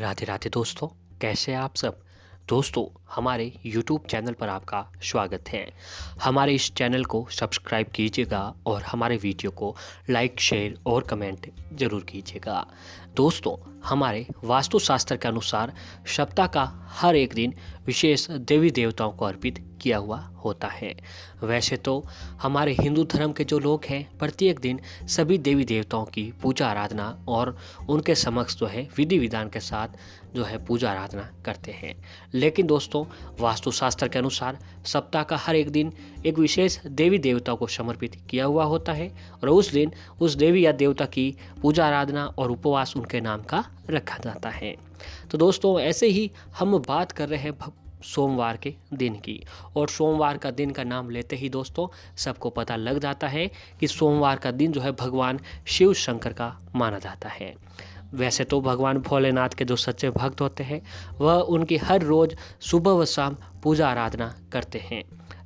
राधे राधे दोस्तों, कैसे हैं आप सब। दोस्तों, हमारे YouTube चैनल पर आपका स्वागत है। हमारे इस चैनल को सब्सक्राइब कीजिएगा और हमारे वीडियो को लाइक, शेयर और कमेंट ज़रूर कीजिएगा। दोस्तों, हमारे वास्तुशास्त्र के अनुसार सप्ताह का हर एक दिन विशेष देवी देवताओं को अर्पित किया हुआ होता है। वैसे तो हमारे हिंदू धर्म के जो लोग हैं प्रत्येक दिन सभी देवी देवताओं की पूजा आराधना और उनके समक्ष जो है विधि विधान के साथ जो है पूजा आराधना करते हैं। लेकिन दोस्तों, वास्तुशास्त्र के अनुसार सप्ताह का हर एक दिन एक विशेष देवी देवताओं को समर्पित किया हुआ होता है और उस दिन उस देवी या देवता की पूजा आराधना और उपवास उनके नाम का रखा जाता है। तो दोस्तों, ऐसे ही हम बात कर रहे हैं सोमवार के दिन की, और सोमवार का दिन का नाम लेते ही दोस्तों सबको पता लग जाता है कि सोमवार का दिन जो है भगवान शिव शंकर का माना जाता है। वैसे तो भगवान भोलेनाथ के जो सच्चे भक्त होते हैं वह उनकी हर रोज़ सुबह व शाम पूजा आराधना करते हैं।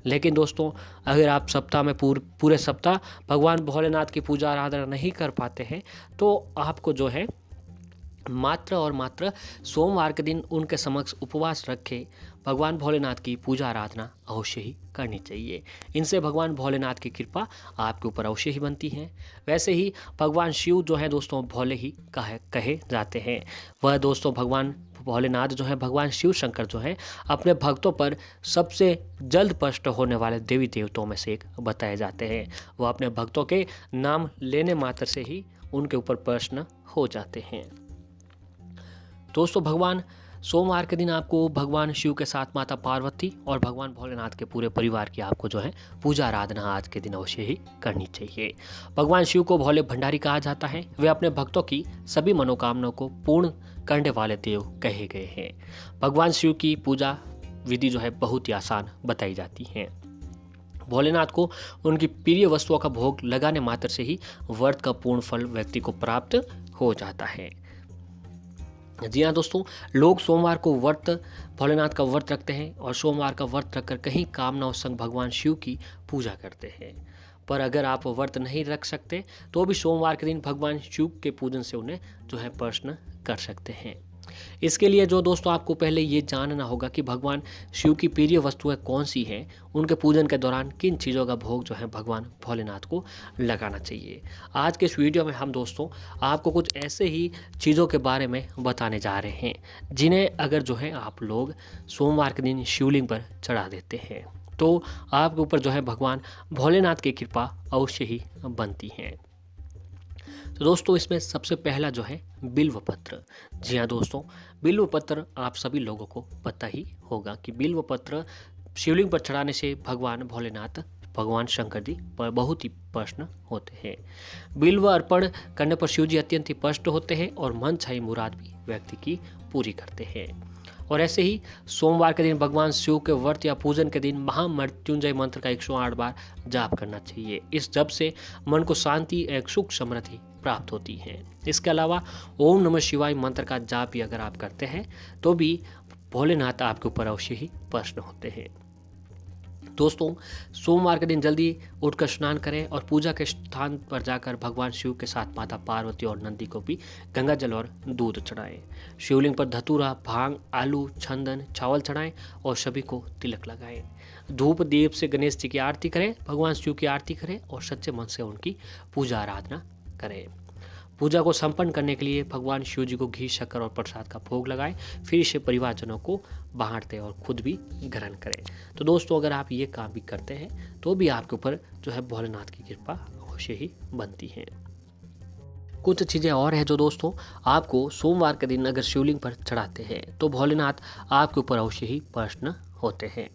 लेकिन दोस्तों, अगर आप सप्ताह में पूरे सप्ताह भगवान भोलेनाथ की पूजा आराधना नहीं कर पाते हैं तो आपको जो है मात्र और मात्र सोमवार के दिन उनके समक्ष उपवास रखे भगवान भोलेनाथ की पूजा आराधना अवश्य ही करनी चाहिए। इनसे भगवान भोलेनाथ की कृपा आपके ऊपर अवश्य ही बनती है। वैसे ही भगवान शिव जो है दोस्तों भोले ही कहे जाते हैं। वह दोस्तों भगवान भोलेनाथ जो है, भगवान शिव शंकर जो है, अपने भक्तों पर सबसे जल्द प्रसन्न होने वाले देवी देवताओं में से एक बताए जाते हैं। वह अपने भक्तों के नाम लेने मात्र से ही उनके ऊपर प्रसन्न हो जाते हैं। दोस्तों, भगवान सोमवार के दिन आपको भगवान शिव के साथ माता पार्वती और भगवान भोलेनाथ के पूरे परिवार की आपको जो है पूजा आराधना आज के दिन अवश्य ही करनी चाहिए। भगवान शिव को भोले भंडारी कहा जाता है। वे अपने भक्तों की सभी मनोकामनाओं को पूर्ण करने वाले देव कहे गए हैं। भगवान शिव की पूजा विधि जो है बहुत ही आसान बताई जाती है। भोलेनाथ को उनकी प्रिय वस्तुओं का भोग लगाने मात्र से ही व्रत का पूर्ण फल व्यक्ति को प्राप्त हो जाता है। जी हाँ दोस्तों, लोग सोमवार को भोलेनाथ का व्रत रखते हैं और सोमवार का व्रत रखकर कहीं कामनाओं संग भगवान शिव की पूजा करते हैं। पर अगर आप व्रत नहीं रख सकते तो भी सोमवार के दिन भगवान शिव के पूजन से उन्हें जो है प्रसन्न कर सकते हैं। इसके लिए जो दोस्तों आपको पहले ये जानना होगा कि भगवान शिव की प्रिय वस्तुएं कौन सी हैं, उनके पूजन के दौरान किन चीज़ों का भोग जो है भगवान भोलेनाथ को लगाना चाहिए। आज के इस वीडियो में हम दोस्तों आपको कुछ ऐसे ही चीज़ों के बारे में बताने जा रहे हैं जिन्हें अगर जो है आप लोग सोमवार के दिन शिवलिंग पर चढ़ा देते हैं तो आपके ऊपर जो है भगवान भोलेनाथ की कृपा अवश्य ही बनती है। तो दोस्तों, इसमें सबसे पहला जो है बिल्व पत्र। जी हाँ दोस्तों, बिल्व पत्र आप सभी लोगों को पता ही होगा कि बिल्व पत्र शिवलिंग पर चढ़ाने से भगवान भोलेनाथ, भगवान शंकर जी पर बहुत ही प्रसन्न होते हैं। बिल्व अर्पण करने पर शिव जी अत्यंत ही प्रसन्न होते हैं और मन चाही मुराद भी व्यक्ति की पूरी करते हैं। और ऐसे ही सोमवार के दिन भगवान शिव के व्रत या पूजन के दिन महामृत्युंजय मंत्र का 108 बार जाप करना चाहिए। इस जप से मन को शांति एक सुख समृद्धि प्राप्त होती है। इसके अलावा ओम नमः शिवाय मंत्र का जाप भी अगर आप करते हैं तो भी भोलेनाथ आपके ऊपर अवश्य ही प्रसन्न होते हैं। दोस्तों, सोमवार के दिन जल्दी उठकर स्नान करें और पूजा के स्थान पर जाकर भगवान शिव के साथ माता पार्वती और नंदी को भी गंगा जल और दूध चढ़ाएं। शिवलिंग पर धतूरा, भांग, आलू, चंदन, चावल चढ़ाएं और सभी को तिलक लगाएं। धूप दीप से गणेश जी की आरती करें, भगवान शिव की आरती करें और सच्चे मन से उनकी पूजा आराधना करें। पूजा को संपन्न करने के लिए भगवान शिव जी को घी, शक्कर और प्रसाद का भोग लगाएं। फिर इसे परिवारजनों को बांटते और खुद भी ग्रहण करें। तो दोस्तों, अगर आप ये काम भी करते हैं तो भी आपके ऊपर जो है भोलेनाथ की कृपा अवश्य ही बनती है। कुछ चीज़ें और हैं जो दोस्तों आपको सोमवार के दिन अगर शिवलिंग पर चढ़ाते हैं तो भोलेनाथ आपके ऊपर अवश्य ही प्रसन्न होते हैं।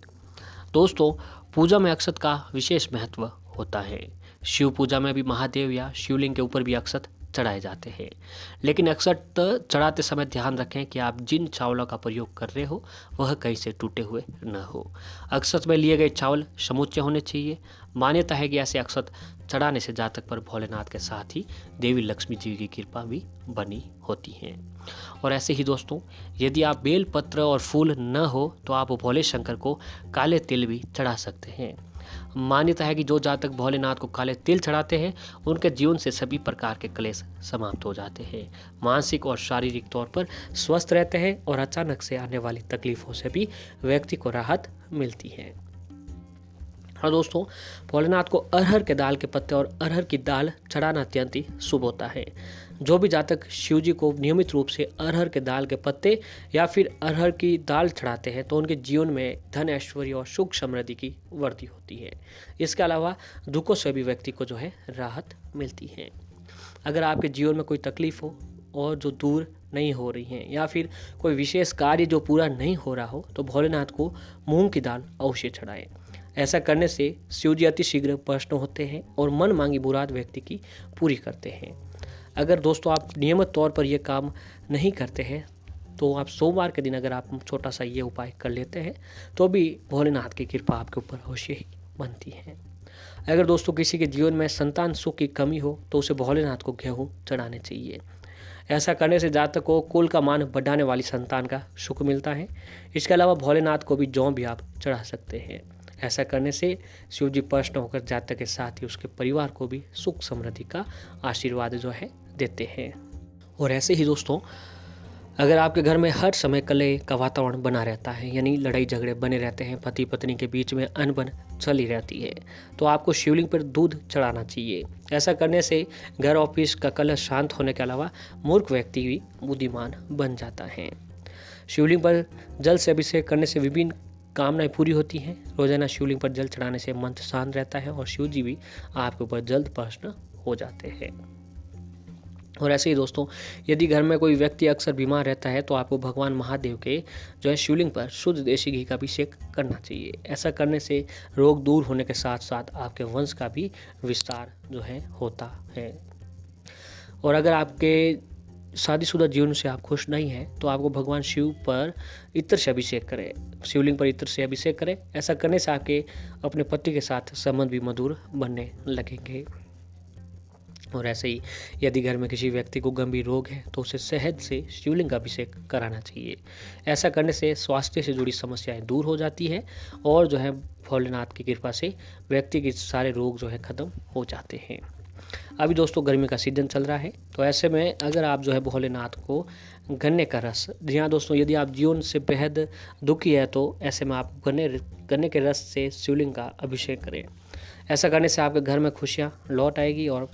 दोस्तों, पूजा में अक्षत का विशेष महत्व होता है। शिव पूजा में भी महादेव या शिवलिंग के ऊपर भी अक्षत चढ़ाए जाते हैं। लेकिन अक्षत चढ़ाते समय ध्यान रखें कि आप जिन चावलों का प्रयोग कर रहे हो वह कहीं से टूटे हुए न हो। अक्षत में लिए गए चावल समूचे होने चाहिए। मान्यता है कि ऐसे अक्षत चढ़ाने से जातक पर भोलेनाथ के साथ ही देवी लक्ष्मी जी की कृपा भी बनी होती है। और ऐसे ही दोस्तों, यदि आप बेल पत्र और फूल न हो तो आप भोले शंकर को काले तिल भी चढ़ा सकते हैं। मान्यता है कि जो जातक भोलेनाथ को काले तिल चढ़ाते हैं उनके जीवन से सभी प्रकार के क्लेश समाप्त हो जाते हैं, मानसिक और शारीरिक तौर पर स्वस्थ रहते हैं और अचानक से आने वाली तकलीफों से भी व्यक्ति को राहत मिलती है। और दोस्तों, भोलेनाथ को अरहर के दाल के पत्ते और अरहर की दाल चढ़ाना अत्यंत ही शुभ होता है। जो भी जातक शिव जी को नियमित रूप से अरहर के दाल के पत्ते या फिर अरहर की दाल चढ़ाते हैं तो उनके जीवन में धन, ऐश्वर्य और सुख समृद्धि की वृद्धि होती है। इसके अलावा दुखों से भी व्यक्ति को जो है राहत मिलती है। अगर आपके जीवन में कोई तकलीफ हो और जो दूर नहीं हो रही हैं या फिर कोई विशेष कार्य जो पूरा नहीं हो रहा हो तो भोलेनाथ को मूंग की दाल अवश्य चढ़ाएं। ऐसा करने से शिव जी अति शीघ्र प्रसन्न होते हैं और मन मांगी मुराद व्यक्ति की पूरी करते हैं। अगर दोस्तों आप नियमित तौर पर यह काम नहीं करते हैं तो आप सोमवार के दिन अगर आप छोटा सा ये उपाय कर लेते हैं तो भी भोलेनाथ की कृपा आपके ऊपर अवश्य ही बनती है। अगर दोस्तों किसी के जीवन में संतान सुख की कमी हो तो उसे भोलेनाथ को गेहूं चढ़ाने चाहिए। ऐसा करने से जातक को कुल का मान बढ़ाने वाली संतान का सुख मिलता है। इसके अलावा भोलेनाथ को भी जौ भी आप चढ़ा सकते हैं। ऐसा करने से शिव जी प्रसन्न होकर जातक के साथ ही उसके परिवार को भी सुख समृद्धि का आशीर्वाद जो है देते हैं। और ऐसे ही दोस्तों, अगर आपके घर में हर समय कलह का वातावरण बना रहता है, यानी लड़ाई झगड़े बने रहते हैं, पति पत्नी के बीच में अनबन चली रहती है, तो आपको शिवलिंग पर दूध चढ़ाना चाहिए। ऐसा करने से घर ऑफिस का कलह शांत होने के अलावा मूर्ख व्यक्ति भी बुद्धिमान बन जाता है। शिवलिंग पर जल से अभिषेक करने से विभिन्न कामनाएं पूरी होती हैं। रोजाना शिवलिंग पर जल चढ़ाने से मन शांत रहता है और शिव जी भी आपके ऊपर जल्द प्रसन्न हो जाते हैं। और ऐसे ही दोस्तों, यदि घर में कोई व्यक्ति अक्सर बीमार रहता है तो आपको भगवान महादेव के जो है शिवलिंग पर शुद्ध देसी घी का अभिषेक करना चाहिए। ऐसा करने से रोग दूर होने के साथ साथ आपके वंश का भी विस्तार जो है होता है। और अगर आपके शादीशुदा जीवन से आप खुश नहीं हैं तो आपको भगवान शिव पर इत्र से अभिषेक करें, शिवलिंग पर इत्र से अभिषेक करें। ऐसा करने से आपके अपने पति के साथ संबंध भी मधुर बनने लगेंगे। और ऐसे ही यदि घर में किसी व्यक्ति को गंभीर रोग है तो उसे शहद से शिवलिंग का अभिषेक कराना चाहिए। ऐसा करने से स्वास्थ्य से जुड़ी समस्याएं दूर हो जाती है और जो है भोलेनाथ की कृपा से व्यक्ति के सारे रोग जो है खत्म हो जाते हैं। अभी दोस्तों गर्मी का सीजन चल रहा है तो ऐसे में अगर आप जो है भोलेनाथ को गन्ने का रस, जी हाँ दोस्तों, यदि आप जीवन से बेहद दुखी है तो ऐसे में आप गन्ने के रस से शिवलिंग का अभिषेक करें। ऐसा करने से आपके घर में खुशियाँ लौट आएगी और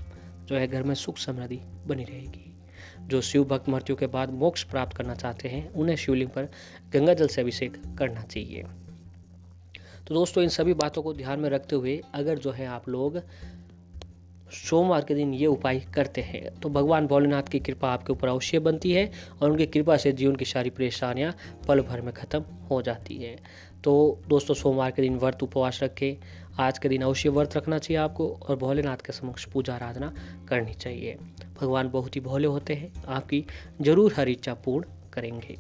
जो है घर में सुख समृद्धि बनी रहेगी। जो शिव भक्त मृत्यु के बाद मोक्ष प्राप्त करना चाहते हैं उन्हें शिवलिंग पर गंगा जल से अभिषेक करना चाहिए। तो दोस्तों, इन सभी बातों को ध्यान में रखते हुए अगर जो है आप लोग सोमवार के दिन ये उपाय करते हैं तो भगवान भोलेनाथ की कृपा आपके ऊपर अवश्य बनती है और उनकी कृपा से जीवन की सारी परेशानियां पल भर में ख़त्म हो जाती है। तो दोस्तों, सोमवार के दिन व्रत उपवास रखें। आज के दिन अवश्य व्रत रखना चाहिए आपको और भोलेनाथ के समक्ष पूजा आराधना करनी चाहिए। भगवान बहुत ही भोले होते हैं, आपकी जरूर हर इच्छा पूर्ण करेंगे।